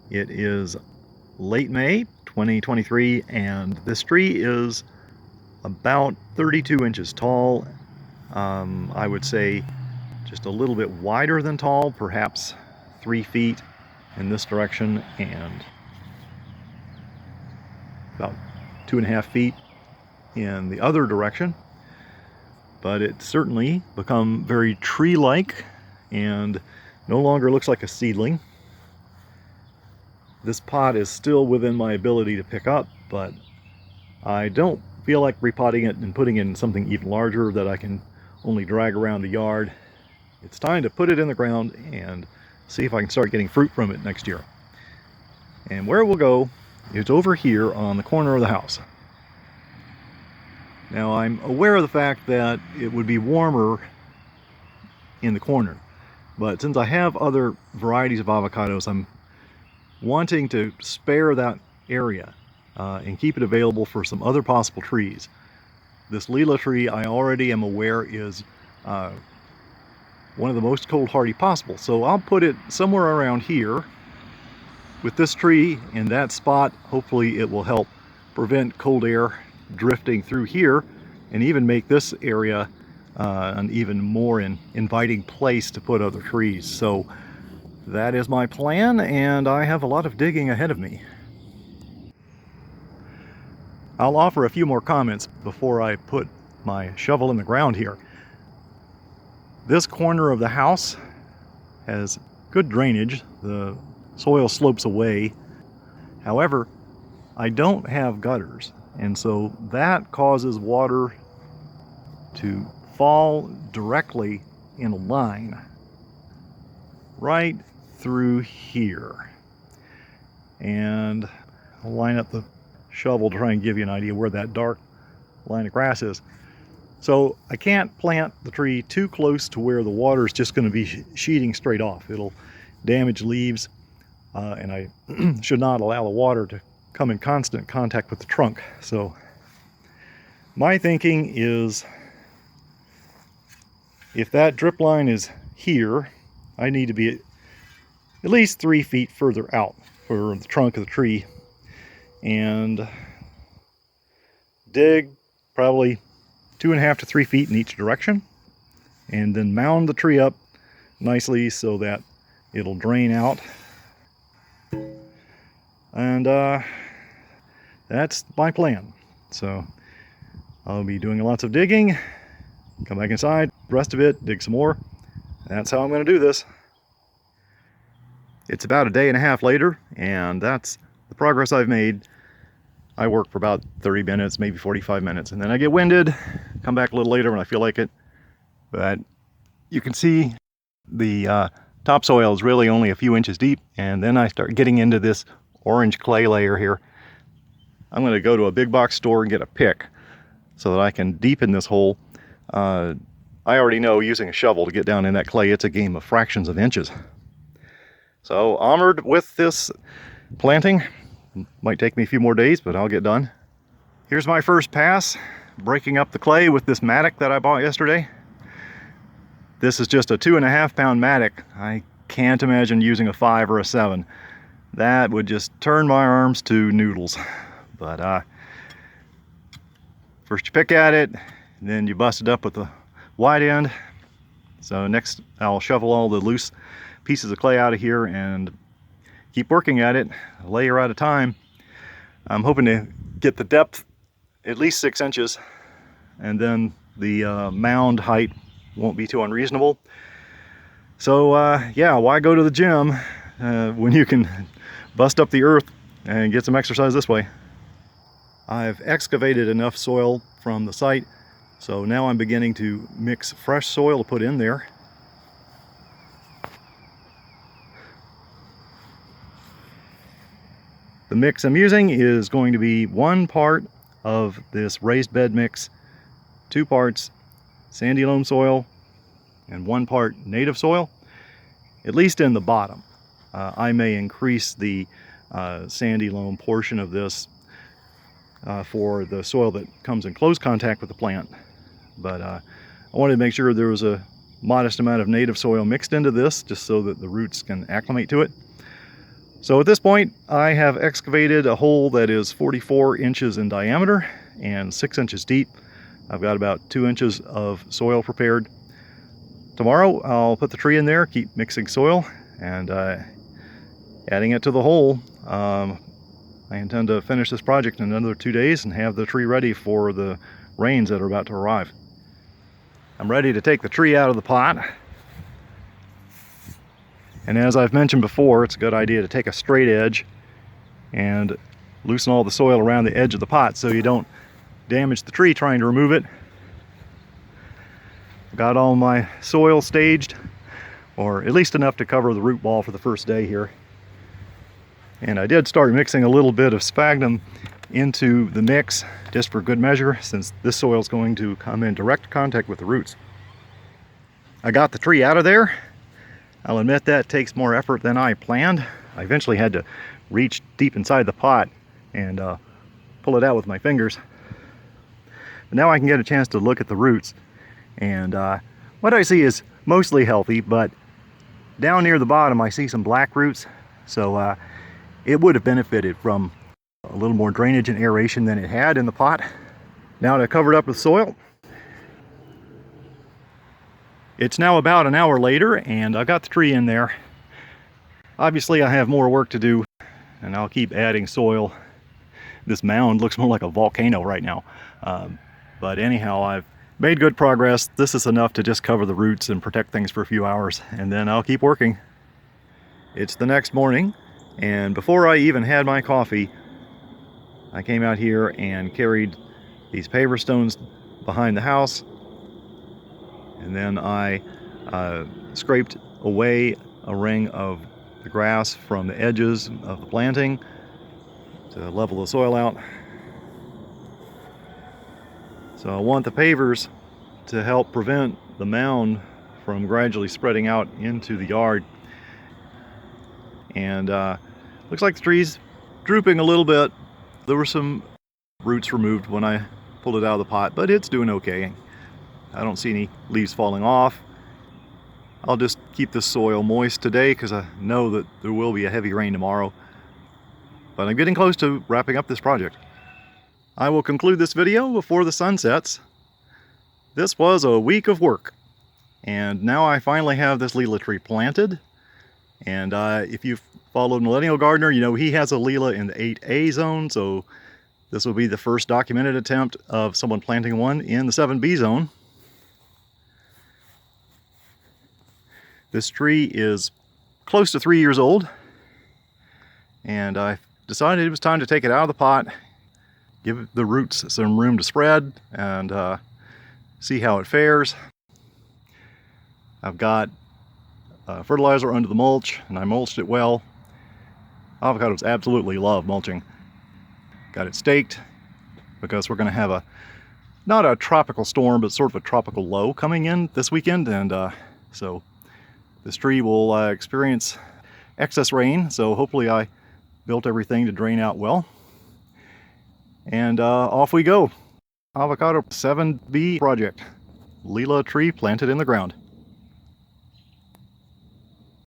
It is late May 2023, and this tree is about 32 inches tall. I would say just a little bit wider than tall, perhaps 3 feet in this direction and about 2.5 feet in the other direction. But it's certainly become very tree-like and no longer looks like a seedling. This pot is still within my ability to pick up, but I don't feel like repotting it and putting in something even larger that I can only drag around the yard. It's time to put it in the ground and see if I can start getting fruit from it next year. And where we'll go is over here on the corner of the house. Now, I'm aware of the fact that it would be warmer in the corner, but since I have other varieties of avocados, I'm wanting to spare that area and keep it available for some other possible trees. This Lila tree, I already am aware, is one of the most cold hardy possible, so I'll put it somewhere around here with this tree in that spot. Hopefully it will help prevent cold air drifting through here and even make this area an even more inviting place to put other trees. So that is my plan, and I have a lot of digging ahead of me. I'll offer a few more comments before I put my shovel in the ground here. This corner of the house has good drainage. The soil slopes away. However, I don't have gutters, and so that causes water to fall directly in a line right through here. And I'll line up the shovel to try and give you an idea where that dark line of grass is. So I can't plant the tree too close to where the water is just going to be sheeting straight off. It'll damage leaves, and I should not allow the water to come in constant contact with the trunk. So my thinking is, if that drip line is here, I need to be at least 3 feet further out for the trunk of the tree, and dig probably 2.5 to 3 feet in each direction, and then mound the tree up nicely so that it'll drain out. And that's my plan. So I'll be doing lots of digging, come back inside, the rest of it, dig some more. That's how I'm going to do this. It's about a day and a half later, and that's the progress I've made. I work for about 30 minutes, maybe 45 minutes, and then I get winded, come back a little later when I feel like it. But you can see the topsoil is really only a few inches deep, and then I start getting into this orange clay layer here. I'm going to go to a big box store and get a pick so that I can deepen this hole. I already know using a shovel to get down in that clay, it's a game of fractions of inches. So onward with this planting. Might take me a few more days, but I'll get done. Here's my first pass, breaking up the clay with this mattock that I bought yesterday. This is just a 2.5 pound mattock. I can't imagine using a 5 or a 7. That would just turn my arms to noodles. But first you pick at it, and then you bust it up with the wide end. So next I'll shovel all the loose pieces of clay out of here and keep working at it, a layer at a time. I'm hoping to get the depth at least 6 inches, and then the mound height won't be too unreasonable. So yeah, why go to the gym when you can bust up the earth and get some exercise this way? I've excavated enough soil from the site, so now I'm beginning to mix fresh soil to put in there. The mix I'm using is going to be 1 part of this raised bed mix, 2 parts sandy loam soil, and 1 part native soil, at least in the bottom. I may increase the sandy loam portion of this for the soil that comes in close contact with the plant. But I wanted to make sure there was a modest amount of native soil mixed into this, just so that the roots can acclimate to it. So at this point, I have excavated a hole that is 44 inches in diameter and 6 inches deep. I've got about 2 inches of soil prepared. Tomorrow, I'll put the tree in there, keep mixing soil, and adding it to the hole. I intend to finish this project in another 2 days and have the tree ready for the rains that are about to arrive. I'm ready to take the tree out of the pot. And as I've mentioned before, it's a good idea to take a straight edge and loosen all the soil around the edge of the pot so you don't damage the tree trying to remove it. I've got all my soil staged, or at least enough to cover the root ball for the first day here. And I did start mixing a little bit of sphagnum into the mix just for good measure, since this soil is going to come in direct contact with the roots. I got the tree out of there. I'll admit that takes more effort than I planned. I eventually had to reach deep inside the pot and pull it out with my fingers. But now I can get a chance to look at the roots. And what I see is mostly healthy, but down near the bottom I see some black roots. So it would have benefited from a little more drainage and aeration than it had in the pot. Now to cover it up with soil. It's now about an hour later and I've got the tree in there. Obviously I have more work to do and I'll keep adding soil. This mound looks more like a volcano right now. But anyhow, I've made good progress. This is enough to just cover the roots and protect things for a few hours, and then I'll keep working. It's the next morning, and before I even had my coffee, I came out here and carried these paver stones behind the house. And then I scraped away a ring of the grass from the edges of the planting to level the soil out. So I want the pavers to help prevent the mound from gradually spreading out into the yard. And looks like the tree's drooping a little bit. There were some roots removed when I pulled it out of the pot, but it's doing okay. I don't see any leaves falling off. I'll just keep the soil moist today because I know that there will be a heavy rain tomorrow. But I'm getting close to wrapping up this project. I will conclude this video before the sun sets. This was a week of work. And now I finally have this Lila tree planted. And if you've followed Millennial Gardener, you know he has a Lila in the 8A zone. So this will be the first documented attempt of someone planting one in the 7B zone. This tree is close to 3 years old, and I decided it was time to take it out of the pot, give the roots some room to spread, and see how it fares. I've got fertilizer under the mulch, and I mulched it well. Avocados absolutely love mulching. Got it staked because we're going to have not a tropical storm, but sort of a tropical low coming in this weekend, and so this tree will experience excess rain, so hopefully I built everything to drain out well. And off we go. Avocado 7B project. Lila tree planted in the ground.